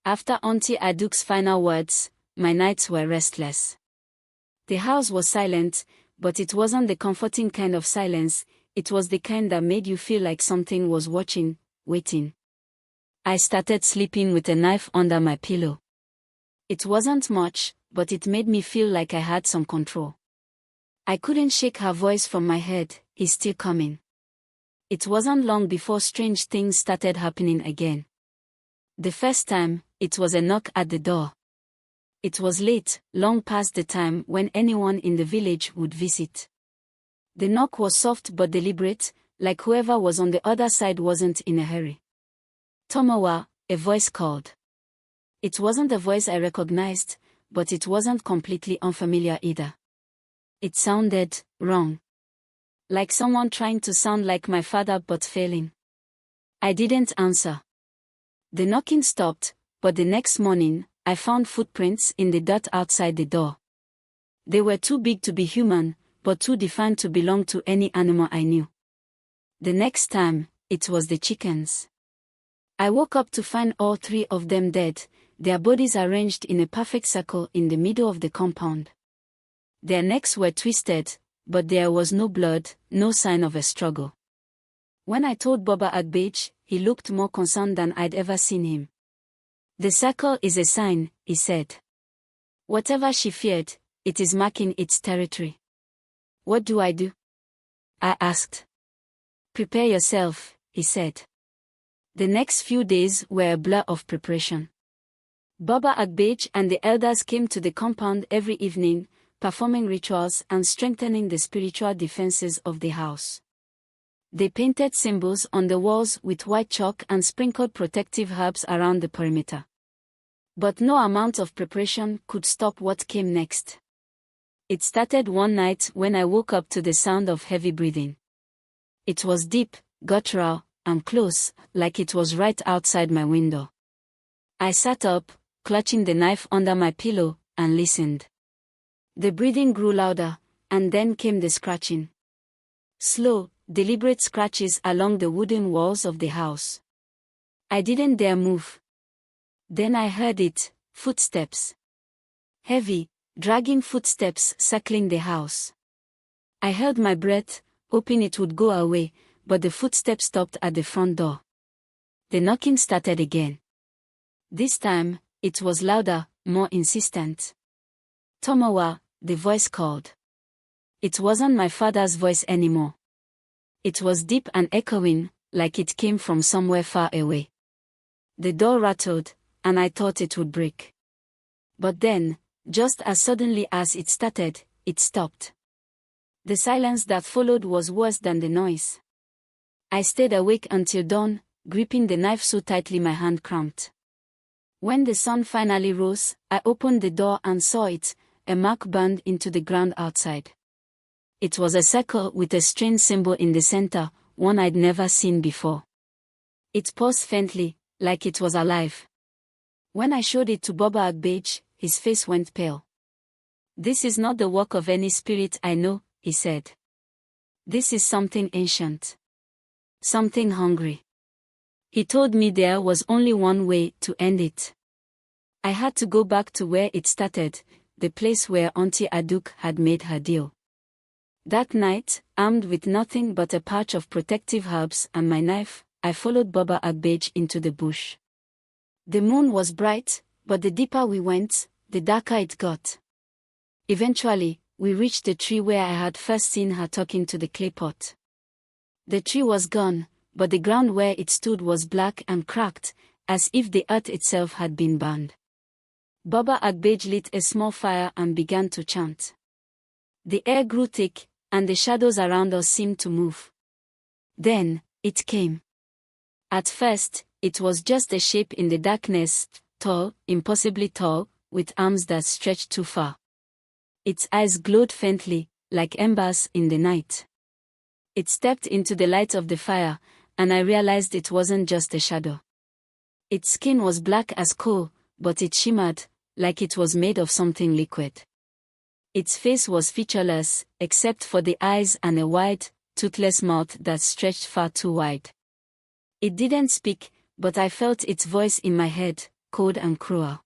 After Aunty Aduke's final words, my nights were restless. The house was silent, but it wasn't the comforting kind of silence, it was the kind that made you feel like something was watching, waiting. I started sleeping with a knife under my pillow. It wasn't much, but it made me feel like I had some control. I couldn't shake her voice from my head, "He's still coming." It wasn't long before strange things started happening again. The first time, it was a knock at the door. It was late, long past the time when anyone in the village would visit. The knock was soft but deliberate, like whoever was on the other side wasn't in a hurry. "Tomiwa," a voice called. It wasn't a voice I recognized, but it wasn't completely unfamiliar either. It sounded wrong. Like someone trying to sound like my father but failing. I didn't answer. The knocking stopped, but the next morning, I found footprints in the dirt outside the door. They were too big to be human, but too defined to belong to any animal I knew. The next time, it was the chickens. I woke up to find all 3 of them dead, their bodies arranged in a perfect circle in the middle of the compound. Their necks were twisted, but there was no blood, no sign of a struggle. When I told Baba Aduke, he looked more concerned than I'd ever seen him. "The circle is a sign," he said. "Whatever she feared, it is marking its territory." "What do I do?" I asked. "Prepare yourself," he said. The next few days were a blur of preparation. Baba Aduke and the elders came to the compound every evening, performing rituals and strengthening the spiritual defenses of the house. They painted symbols on the walls with white chalk and sprinkled protective herbs around the perimeter. But no amount of preparation could stop what came next. It started one night when I woke up to the sound of heavy breathing. It was deep, guttural, and close, like it was right outside my window. I sat up, clutching the knife under my pillow, and listened. The breathing grew louder, and then came the scratching. Slow, deliberate scratches along the wooden walls of the house. I didn't dare move. Then I heard it, footsteps. Heavy, dragging footsteps circling the house. I held my breath, hoping it would go away, but the footsteps stopped at the front door. The knocking started again. This time, it was louder, more insistent. "Tomiwa," the voice called. It wasn't my father's voice anymore. It was deep and echoing, like it came from somewhere far away. The door rattled, and I thought it would break. But then, just as suddenly as it started, it stopped. The silence that followed was worse than the noise. I stayed awake until dawn, gripping the knife so tightly my hand cramped. When the sun finally rose, I opened the door and saw it, a mark burned into the ground outside. It was a circle with a strange symbol in the center, one I'd never seen before. It paused faintly, like it was alive. When I showed it to Baba Aduke, his face went pale. "This is not the work of any spirit I know," he said. "This is something ancient. Something hungry." He told me there was only one way to end it. I had to go back to where it started, the place where Aunty Aduke had made her deal. That night, armed with nothing but a pouch of protective herbs and my knife, I followed Baba Aduke into the bush. The moon was bright, but the deeper we went, the darker it got. Eventually, we reached the tree where I had first seen her talking to the clay pot. The tree was gone, but the ground where it stood was black and cracked, as if the earth itself had been burned. Baba Aduke lit a small fire and began to chant. The air grew thick, and the shadows around us seemed to move. Then, it came. At first, it was just a shape in the darkness, tall, impossibly tall, with arms that stretched too far. Its eyes glowed faintly, like embers in the night. It stepped into the light of the fire, and I realized it wasn't just a shadow. Its skin was black as coal, but it shimmered, like it was made of something liquid. Its face was featureless, except for the eyes and a wide, toothless mouth that stretched far too wide. It didn't speak, but I felt its voice in my head, cold and cruel.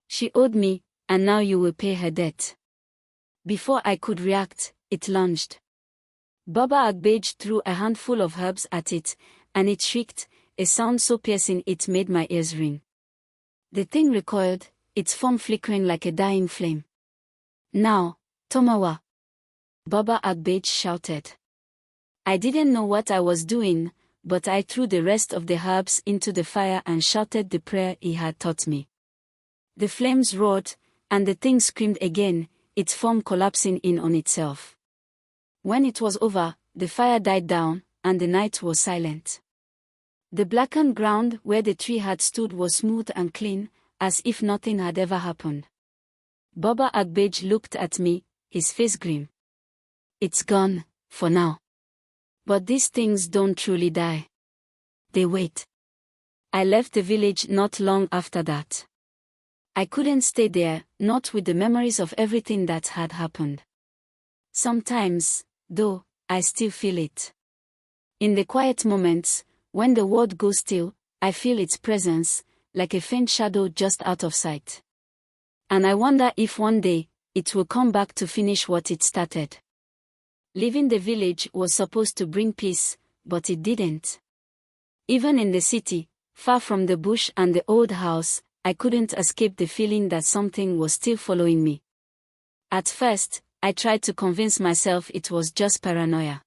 She owed me, and now you will pay her debt. Before I could react, it lunged. Baba Agbej threw a handful of herbs at it, and it shrieked, a sound so piercing it made my ears ring. The thing recoiled, its form flickering like a dying flame. Now, Tomiwa! Baba Agbej shouted. I didn't know what I was doing, but I threw the rest of the herbs into the fire and shouted the prayer he had taught me. The flames roared, and the thing screamed again, its form collapsing in on itself. When it was over, the fire died down, and the night was silent. The blackened ground where the tree had stood was smooth and clean, as if nothing had ever happened. Baba Agbej looked at me, his face grim. It's gone, for now. But these things don't truly die. They wait. I left the village not long after that. I couldn't stay there, not with the memories of everything that had happened. Sometimes, though, I still feel it. In the quiet moments, when the world goes still, I feel its presence, like a faint shadow just out of sight. And I wonder if one day, it will come back to finish what it started. Leaving the village was supposed to bring peace, but it didn't. Even in the city, far from the bush and the old house, I couldn't escape the feeling that something was still following me. At first, I tried to convince myself it was just paranoia.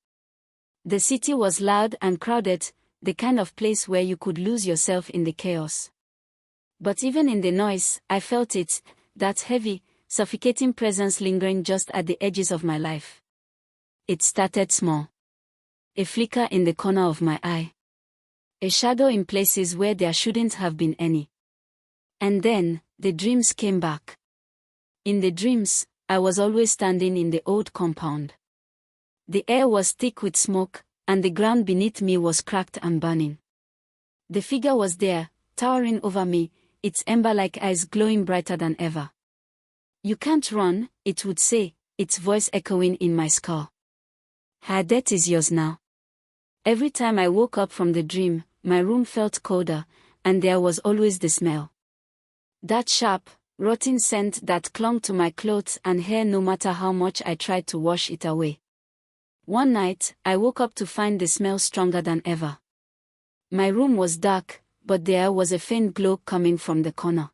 The city was loud and crowded, the kind of place where you could lose yourself in the chaos. But even in the noise, I felt it, that heavy, suffocating presence lingering just at the edges of my life. It started small. A flicker in the corner of my eye. A shadow in places where there shouldn't have been any. And then, the dreams came back. In the dreams, I was always standing in the old compound. The air was thick with smoke, and the ground beneath me was cracked and burning. The figure was there, towering over me, its ember-like eyes glowing brighter than ever. You can't run, it would say, its voice echoing in my skull. Her death is yours now. Every time I woke up from the dream, my room felt colder, and there was always the smell. That sharp, rotten scent that clung to my clothes and hair no matter how much I tried to wash it away. One night, I woke up to find the smell stronger than ever. My room was dark, but there was a faint glow coming from the corner.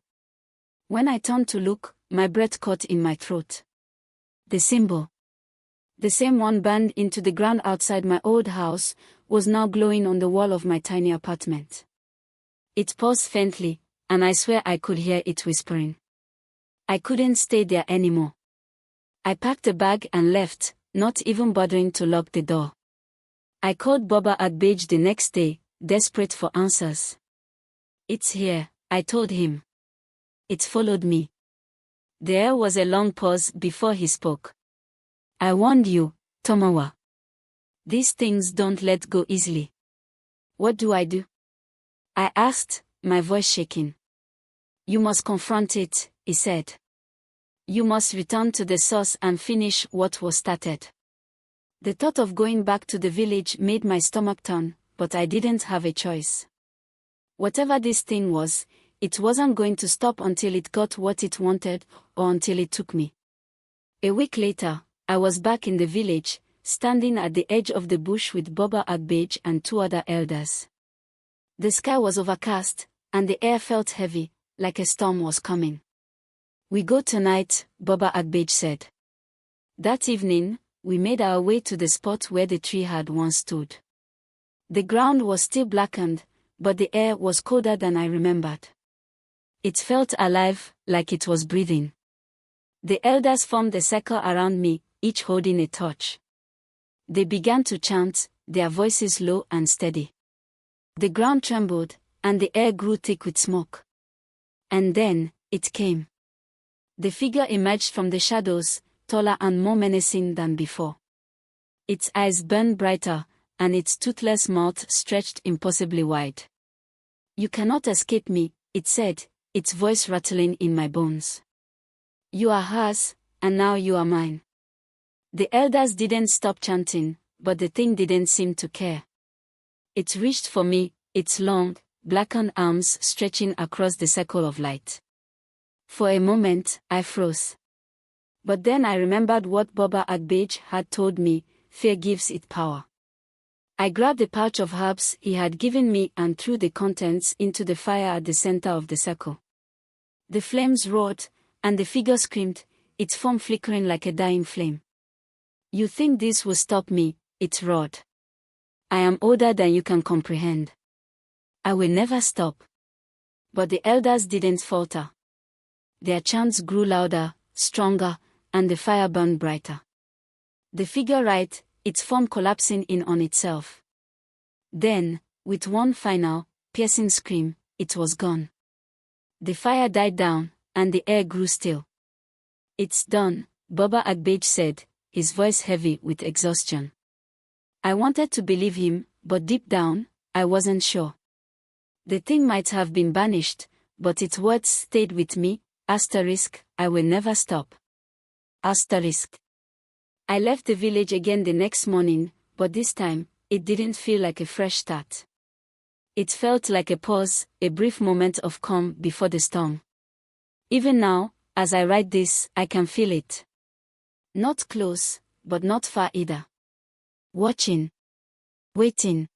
When I turned to look, my breath caught in my throat. The symbol. The same one burned into the ground outside my old house, was now glowing on the wall of my tiny apartment. It paused faintly, and I swear I could hear it whispering. I couldn't stay there anymore. I packed a bag and left, not even bothering to lock the door. I called Baba Agbej the next day, desperate for answers. It's here, I told him. It followed me. There was a long pause before he spoke. I warned you, Tomiwa. These things don't let go easily. What do I do? I asked, my voice shaking. You must confront it, he said. You must return to the source and finish what was started. The thought of going back to the village made my stomach turn, but I didn't have a choice. Whatever this thing was, it wasn't going to stop until it got what it wanted, or until it took me. A week later, I was back in the village, standing at the edge of the bush with Baba Agbej and 2 other elders. The sky was overcast, and the air felt heavy, like a storm was coming. We go tonight, Baba Agbej said. That evening, we made our way to the spot where the tree had once stood. The ground was still blackened, but the air was colder than I remembered. It felt alive, like it was breathing. The elders formed a circle around me, each holding a torch. They began to chant, their voices low and steady. The ground trembled, and the air grew thick with smoke. And then, it came. The figure emerged from the shadows, taller and more menacing than before. Its eyes burned brighter, and its toothless mouth stretched impossibly wide. You cannot escape me, it said, its voice rattling in my bones. You are hers, and now you are mine. The elders didn't stop chanting, but the thing didn't seem to care. It reached for me, its long, blackened arms stretching across the circle of light. For a moment, I froze. But then I remembered what Baba Aduke had told me, fear gives it power. I grabbed a pouch of herbs he had given me and threw the contents into the fire at the center of the circle. The flames roared, and the figure screamed, its form flickering like a dying flame. You think this will stop me? It roared. I am older than you can comprehend. I will never stop. But the elders didn't falter. Their chants grew louder, stronger, and the fire burned brighter. The figure right, its form collapsing in on itself. Then, with one final, piercing scream, it was gone. The fire died down, and the air grew still. It's done, Baba Aduke said, his voice heavy with exhaustion. I wanted to believe him, but deep down, I wasn't sure. The thing might have been banished, but its words stayed with me, I will never stop. I left the village again the next morning, but this time, it didn't feel like a fresh start. It felt like a pause, a brief moment of calm before the storm. Even now, as I write this, I can feel it. Not close, but not far either. Watching. Waiting.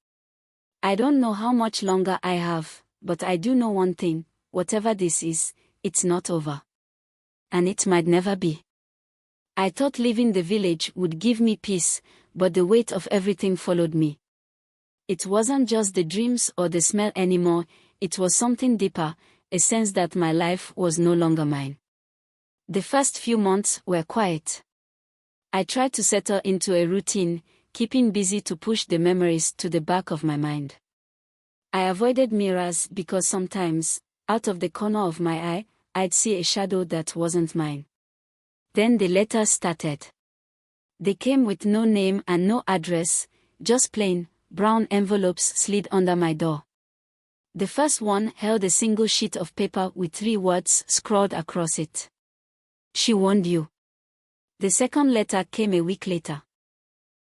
I don't know how much longer I have, but I do know one thing, whatever this is, it's not over. And it might never be. I thought leaving the village would give me peace, but the weight of everything followed me. It wasn't just the dreams or the smell anymore, it was something deeper, a sense that my life was no longer mine. The first few months were quiet. I tried to settle into a routine, keeping busy to push the memories to the back of my mind. I avoided mirrors because sometimes, out of the corner of my eye, I'd see a shadow that wasn't mine. Then the letters started. They came with no name and no address, just plain, brown envelopes slid under my door. The first one held a single sheet of paper with 3 words scrawled across it. She warned you. The second letter came a week later.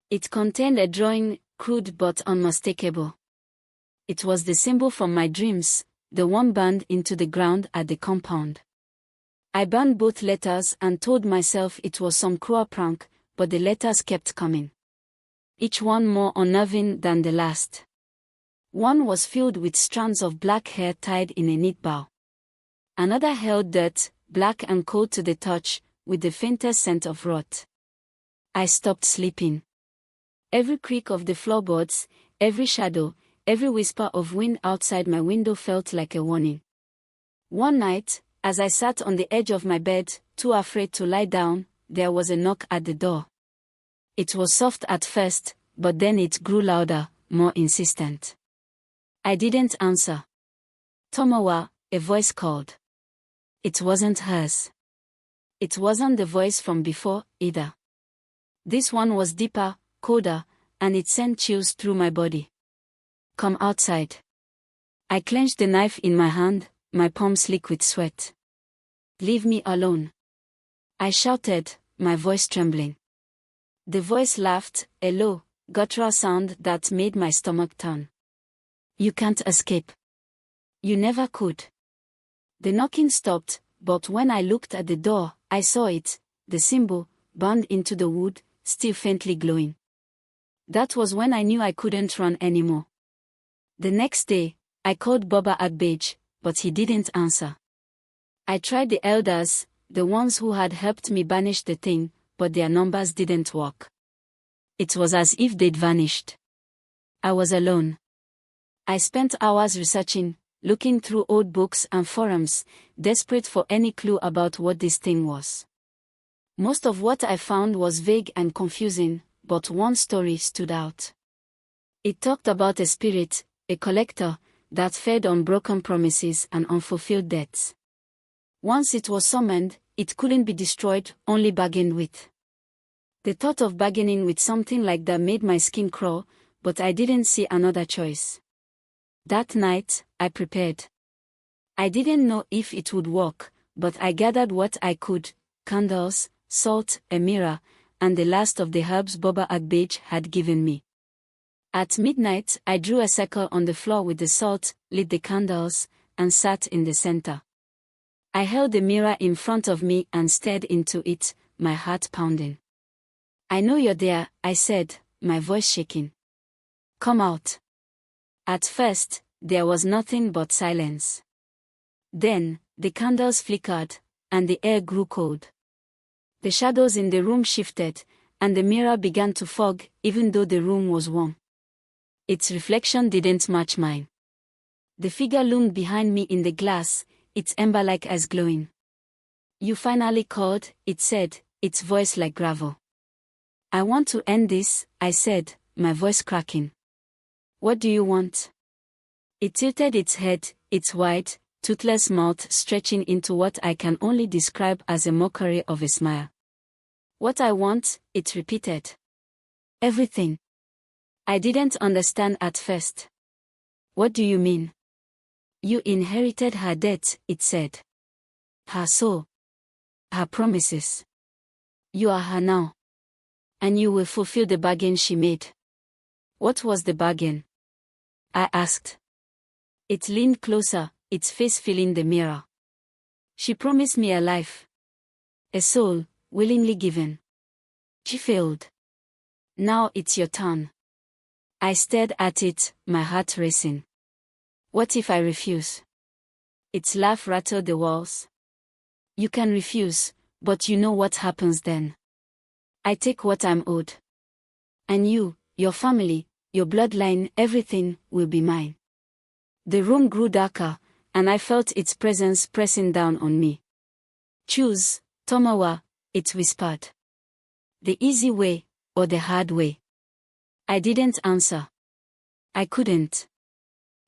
It contained a drawing, crude but unmistakable. It was the symbol from my dreams, the one burned into the ground at the compound. I burned both letters and told myself it was some cruel prank, but the letters kept coming. Each one more unnerving than the last. One was filled with strands of black hair tied in a neat bow. Another held dirt, black and cold to the touch, with the faintest scent of rot. I stopped sleeping. Every creak of the floorboards, every shadow, every whisper of wind outside my window felt like a warning. One night, as I sat on the edge of my bed, too afraid to lie down, there was a knock at the door. It was soft at first, but then it grew louder, more insistent. I didn't answer. Tomiwa, a voice called. It wasn't hers. It wasn't the voice from before, either. This one was deeper, colder, and it sent chills through my body. Come outside. I clenched the knife in my hand, my palm slick with sweat. Leave me alone. I shouted, my voice trembling. The voice laughed, a low, guttural sound that made my stomach turn. You can't escape. You never could. The knocking stopped, but when I looked at the door, I saw it, the symbol, burned into the wood, still faintly glowing. That was when I knew I couldn't run anymore. The next day, I called Baba Aduke, but he didn't answer. I tried the elders, the ones who had helped me banish the thing, but their numbers didn't work. It was as if they'd vanished. I was alone. I spent hours researching, looking through old books and forums, desperate for any clue about what this thing was. Most of what I found was vague and confusing, but one story stood out. It talked about a spirit, a collector, that fed on broken promises and unfulfilled debts. Once it was summoned, it couldn't be destroyed, only bargained with. The thought of bargaining with something like that made my skin crawl, but I didn't see another choice. That night, I prepared. I didn't know if it would work, but I gathered what I could: candles, salt, a mirror, and the last of the herbs Baba Aduke had given me. At midnight, I drew a circle on the floor with the salt, lit the candles, and sat in the center. I held the mirror in front of me and stared into it, my heart pounding. "I know you're there," I said, my voice shaking. "Come out." At first, there was nothing but silence. Then, the candles flickered, and the air grew cold. The shadows in the room shifted, and the mirror began to fog, even though the room was warm. Its reflection didn't match mine. The figure loomed behind me in the glass, its ember-like eyes glowing. "You finally called," it said, its voice like gravel. "I want to end this," I said, my voice cracking. "What do you want?" It tilted its head, its wide, toothless mouth stretching into what I can only describe as a mockery of a smile. "What I want," it repeated. "Everything." I didn't understand at first. "What do you mean?" "You inherited her debt," it said. "Her soul. Her promises. You are her now. And you will fulfill the bargain she made." "What was the bargain?" I asked. It leaned closer, its face filling the mirror. "She promised me a life. A soul, willingly given. She failed. Now it's your turn." I stared at it, my heart racing. "What if I refuse?" Its laugh rattled the walls. "You can refuse, but you know what happens then. I take what I'm owed. And you, your family, your bloodline, everything, will be mine." The room grew darker, and I felt its presence pressing down on me. "Choose, Tomiwa," it whispered. "The easy way, or the hard way?" I didn't answer. I couldn't.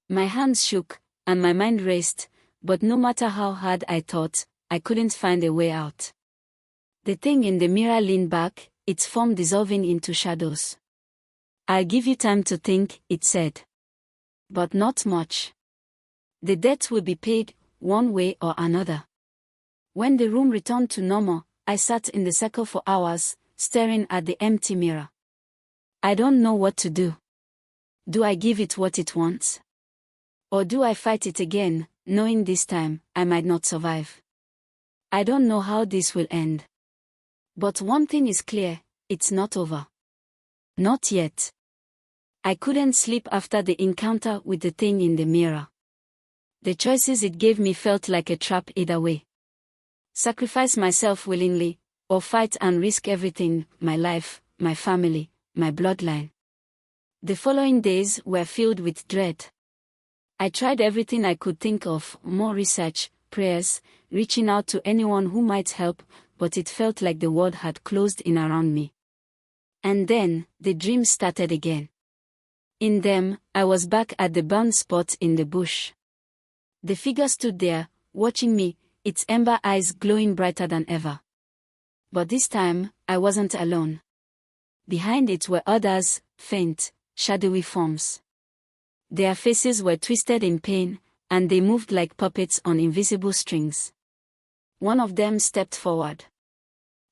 My hands shook, and my mind raced, but no matter how hard I thought, I couldn't find a way out. The thing in the mirror leaned back, its form dissolving into shadows. "I'll give you time to think," it said. "But not much. The debt will be paid, one way or another." When the room returned to normal, I sat in the circle for hours, staring at the empty mirror. I don't know what to do. Do I give it what it wants? Or do I fight it again, knowing this time, I might not survive? I don't know how this will end. But one thing is clear, it's not over. Not yet. I couldn't sleep after the encounter with the thing in the mirror. The choices it gave me felt like a trap either way. Sacrifice myself willingly, or fight and risk everything, my life, my family, my bloodline. The following days were filled with dread. I tried everything I could think of, more research, prayers, reaching out to anyone who might help, but it felt like the world had closed in around me. And then, the dreams started again. In them, I was back at the burned spot in the bush. The figure stood there, watching me, its ember eyes glowing brighter than ever. But this time, I wasn't alone. Behind it were others, faint, shadowy forms. Their faces were twisted in pain, and they moved like puppets on invisible strings. One of them stepped forward.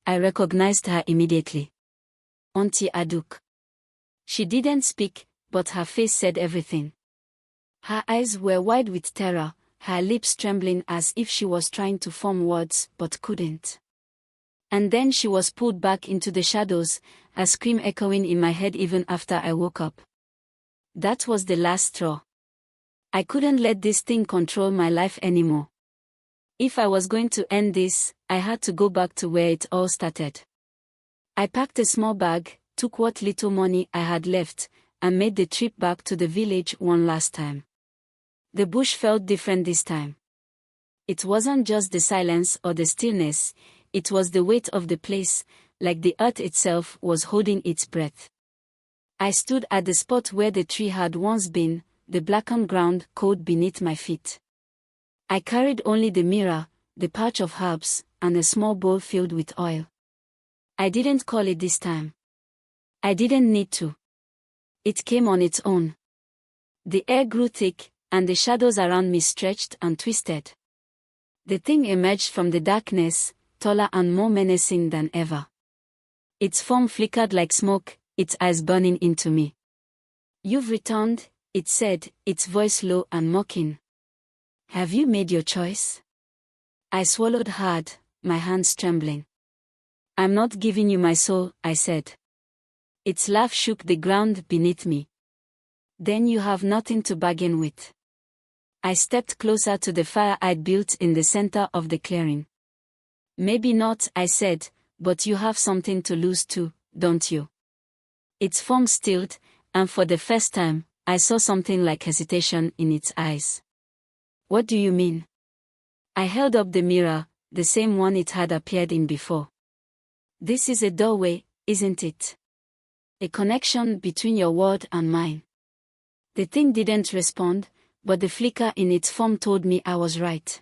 I recognized her immediately. Aunty Aduke. She didn't speak, but her face said everything. Her eyes were wide with terror, her lips trembling as if she was trying to form words but couldn't. And then she was pulled back into the shadows, a scream echoing in my head even after I woke up. That was the last straw. I couldn't let this thing control my life anymore. If I was going to end this, I had to go back to where it all started. I packed a small bag, took what little money I had left, and made the trip back to the village one last time. The bush felt different this time. It wasn't just the silence or the stillness, it was the weight of the place, like the earth itself was holding its breath. I stood at the spot where the tree had once been, the blackened ground cold beneath my feet. I carried only the mirror, the pouch of herbs, and a small bowl filled with oil. I didn't call it this time. I didn't need to. It came on its own. The air grew thick, and the shadows around me stretched and twisted. The thing emerged from the darkness, taller and more menacing than ever. Its form flickered like smoke, its eyes burning into me. You've returned, it said, its voice low and mocking. Have you made your choice? I swallowed hard, my hands trembling. I'm not giving you my soul, I said. Its laugh shook the ground beneath me. Then you have nothing to bargain with. I stepped closer to the fire I'd built in the center of the clearing. Maybe not, I said, but you have something to lose too, don't you? Its form stilled, and for the first time, I saw something like hesitation in its eyes. What do you mean? I held up the mirror, the same one it had appeared in before. This is a doorway, isn't it? A connection between your world and mine. The thing didn't respond, but the flicker in its form told me I was right.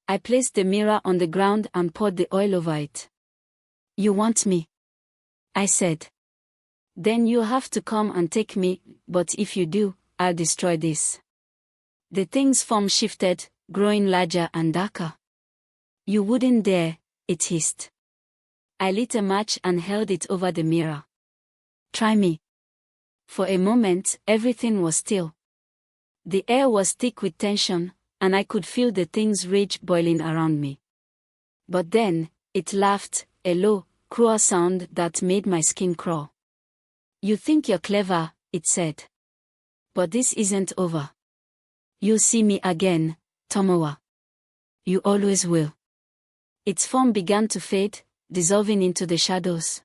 I placed the mirror on the ground and poured the oil over it. You want me? I said. Then you have to come and take me, but if you do, I'll destroy this. The thing's form shifted, growing larger and darker. You wouldn't dare, it hissed. I lit a match and held it over the mirror. Try me. For a moment, everything was still. The air was thick with tension, and I could feel the thing's rage boiling around me. But then, it laughed, a low, cruel sound that made my skin crawl. You think you're clever, it said. But this isn't over. You'll see me again, Tomiwa. You always will. Its form began to fade, dissolving into the shadows.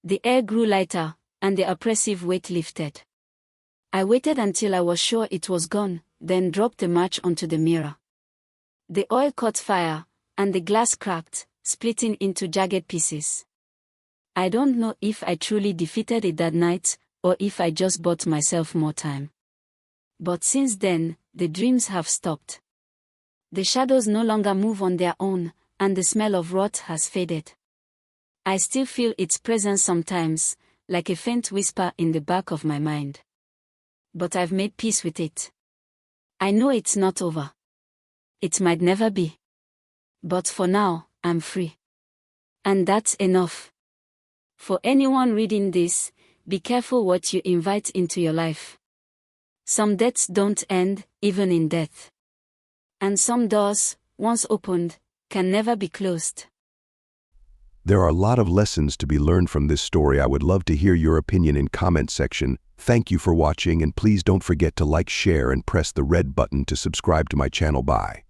The air grew lighter, and the oppressive weight lifted. I waited until I was sure it was gone, then dropped the match onto the mirror. The oil caught fire, and the glass cracked, splitting into jagged pieces. I don't know if I truly defeated it that night, or if I just bought myself more time. But since then, the dreams have stopped. The shadows no longer move on their own, and the smell of rot has faded. I still feel its presence sometimes, like a faint whisper in the back of my mind. But I've made peace with it. I know it's not over. It might never be. But for now, I'm free. And that's enough. For anyone reading this, be careful what you invite into your life. Some deaths don't end, even in death. And some doors, once opened, can never be closed. There are a lot of lessons to be learned from this story. I would love to hear your opinion in comment section. Thank you for watching, and please don't forget to like, share, and press the red button to subscribe to my channel. Bye.